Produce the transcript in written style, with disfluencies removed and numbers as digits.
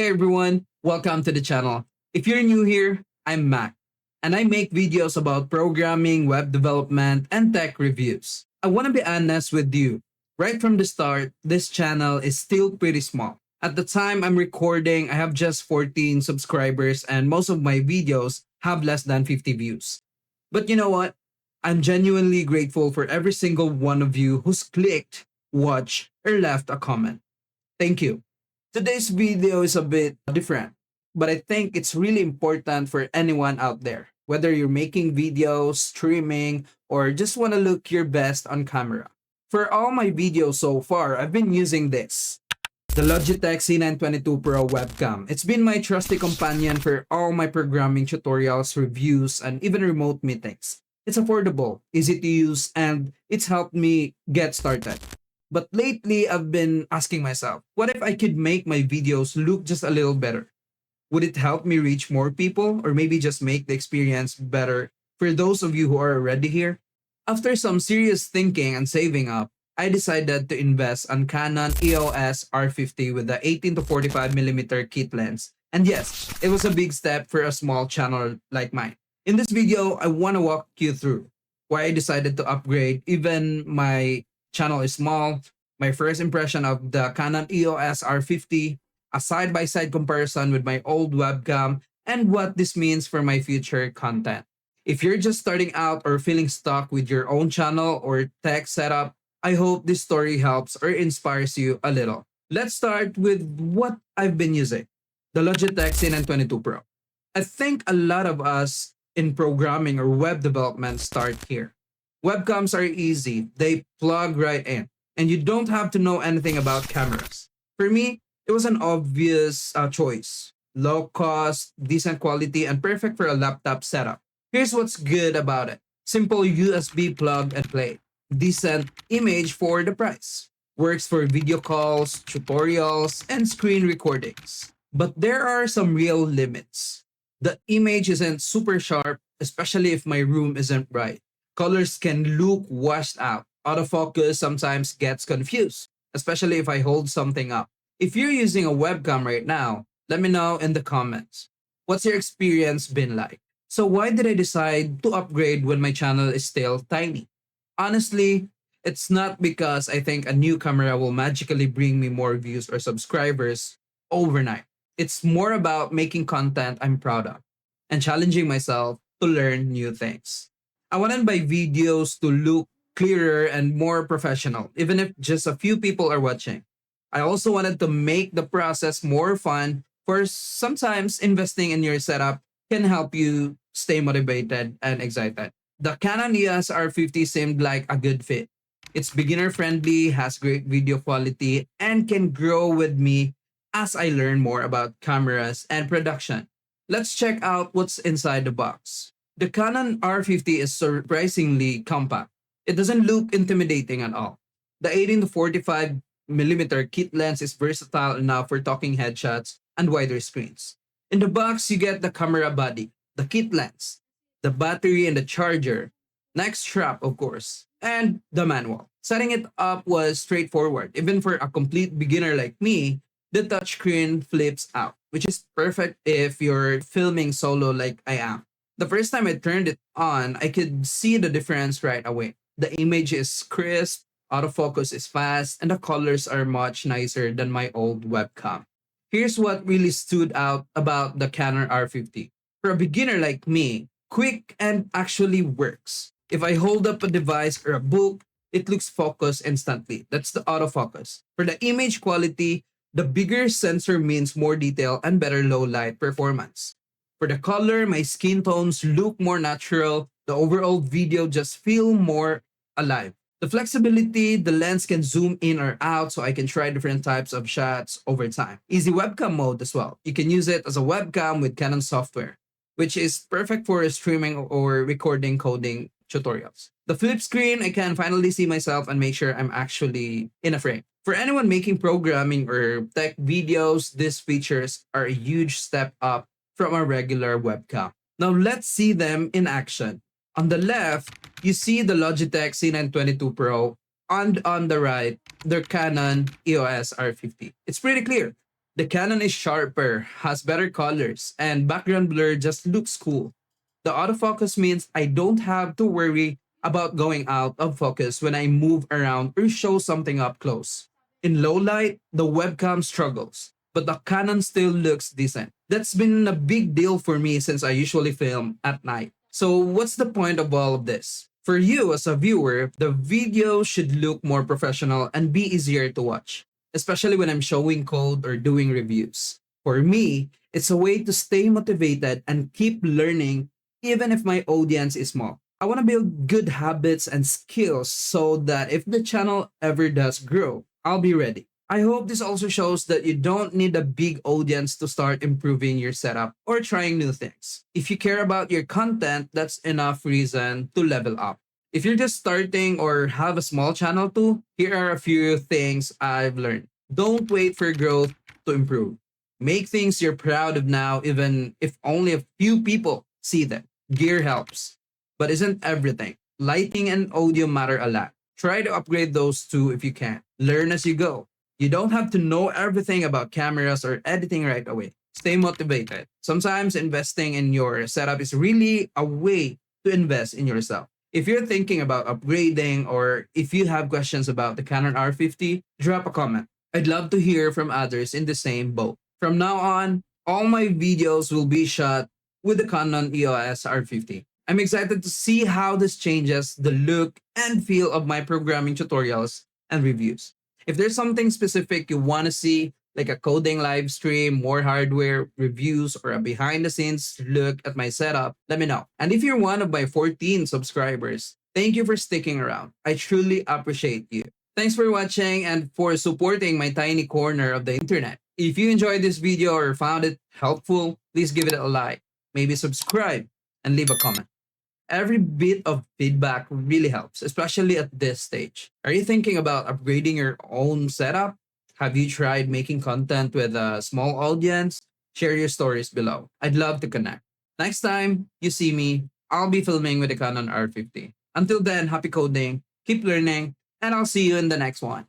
Hey everyone, welcome to the channel. If you're new here, I'm Mac, and I make videos about programming, web development, and tech reviews. I want to be honest with you. Right from the start, this channel is still pretty small. At the time I'm recording, I have just 14 subscribers, and most of my videos have less than 50 views. But you know what? I'm genuinely grateful for every single one of you who's clicked, watched, or left a comment. Thank you. Today's video is a bit different, but I think it's really important for anyone out there, whether you're making videos, streaming, or just want to look your best on camera. For all my videos so far, I've been using this, the Logitech C922 Pro webcam. It's been my trusty companion for all my programming tutorials, reviews, and even remote meetings. It's affordable, easy to use, and it's helped me get started. But lately, I've been asking myself, what if I could make my videos look just a little better? Would it help me reach more people or maybe just make the experience better for those of you who are already here? After some serious thinking and saving up, I decided to invest on Canon EOS R50 with the 18 to 45mm kit lens. And yes, it was a big step for a small channel like mine. In this video, I want to walk you through why I decided to upgrade. Even my channel is small, my first impression of the Canon EOS R50, a side-by-side comparison with my old webcam, and what this means for my future content. If you're just starting out or feeling stuck with your own channel or tech setup, I hope this story helps or inspires you a little. Let's start with what I've been using, the Logitech C922 Pro. I think a lot of us in programming or web development start here. Webcams are easy, they plug right in, and you don't have to know anything about cameras. For me, it was an obvious choice. Low cost, decent quality, and perfect for a laptop setup. Here's what's good about it: simple USB plug and play. Decent image for the price. Works for video calls, tutorials, and screen recordings. But there are some real limits. The image isn't super sharp, especially if my room isn't bright. Colors can look washed out. Autofocus sometimes gets confused, especially if I hold something up. If you're using a webcam right now, let me know in the comments. What's your experience been like? So why did I decide to upgrade when my channel is still tiny? Honestly, it's not because I think a new camera will magically bring me more views or subscribers overnight. It's more about making content I'm proud of and challenging myself to learn new things. I wanted my videos to look clearer and more professional, even if just a few people are watching. I also wanted to make the process more fun, for sometimes investing in your setup can help you stay motivated and excited. The Canon EOS R50 seemed like a good fit. It's beginner friendly, has great video quality, and can grow with me as I learn more about cameras and production. Let's check out what's inside the box. The Canon R50 is surprisingly compact. It doesn't look intimidating at all. The 18 to 45mm kit lens is versatile enough for talking headshots and wider screens. In the box, you get the camera body, the kit lens, the battery and the charger, next strap, of course, and the manual. Setting it up was straightforward. Even for a complete beginner like me, the touchscreen flips out, which is perfect if you're filming solo like I am. The first time I turned it on, I could see the difference right away. The image is crisp, autofocus is fast, and the colors are much nicer than my old webcam. Here's what really stood out about the Canon R50. For a beginner like me, quick and actually works. If I hold up a device or a book, it looks focused instantly. That's the autofocus. For the image quality, the bigger sensor means more detail and better low light performance. For the color, my skin tones look more natural. The overall video just feel more alive. The flexibility, the lens can zoom in or out so I can try different types of shots over time. Easy webcam mode as well. You can use it as a webcam with Canon software, which is perfect for streaming or recording coding tutorials. The flip screen, I can finally see myself and make sure I'm actually in a frame. For anyone making programming or tech videos, these features are a huge step up from a regular webcam. Now let's see them in action. On the left, you see the Logitech C922 Pro, and on the right, the Canon EOS R50. It's pretty clear. The Canon is sharper, has better colors, and background blur just looks cool. The autofocus means I don't have to worry about going out of focus when I move around or show something up close. In low light, the webcam struggles, but the Canon still looks decent. That's been a big deal for me since I usually film at night. So, what's the point of all of this? For you as a viewer, the video should look more professional and be easier to watch, especially when I'm showing code or doing reviews. For me, it's a way to stay motivated and keep learning even if my audience is small. I want to build good habits and skills so that if the channel ever does grow, I'll be ready. I hope this also shows that you don't need a big audience to start improving your setup or trying new things. If you care about your content, that's enough reason to level up. If you're just starting or have a small channel too, here are a few things I've learned. Don't wait for growth to improve. Make things you're proud of now, even if only a few people see them. Gear helps, but isn't everything. Lighting and audio matter a lot. Try to upgrade those too if you can. Learn as you go. You don't have to know everything about cameras or editing right away. Stay motivated. Sometimes investing in your setup is really a way to invest in yourself. If you're thinking about upgrading or if you have questions about the Canon R50, drop a comment. I'd love to hear from others in the same boat. From now on, all my videos will be shot with the Canon EOS R50. I'm excited to see how this changes the look and feel of my programming tutorials and reviews. If there's something specific you want to see, like a coding live stream, more hardware reviews, or a behind the scenes look at my setup, let me know. And if you're one of my 14 subscribers, thank you for sticking around. I truly appreciate you. Thanks for watching and for supporting my tiny corner of the internet. If you enjoyed this video or found it helpful, please give it a like, maybe subscribe, and leave a comment. Every bit of feedback really helps, especially at this stage. Are you thinking about upgrading your own setup? Have you tried making content with a small audience? Share your stories below. I'd love to connect. Next time you see me, I'll be filming with the Canon R50. Until then, happy coding, keep learning, and I'll see you in the next one.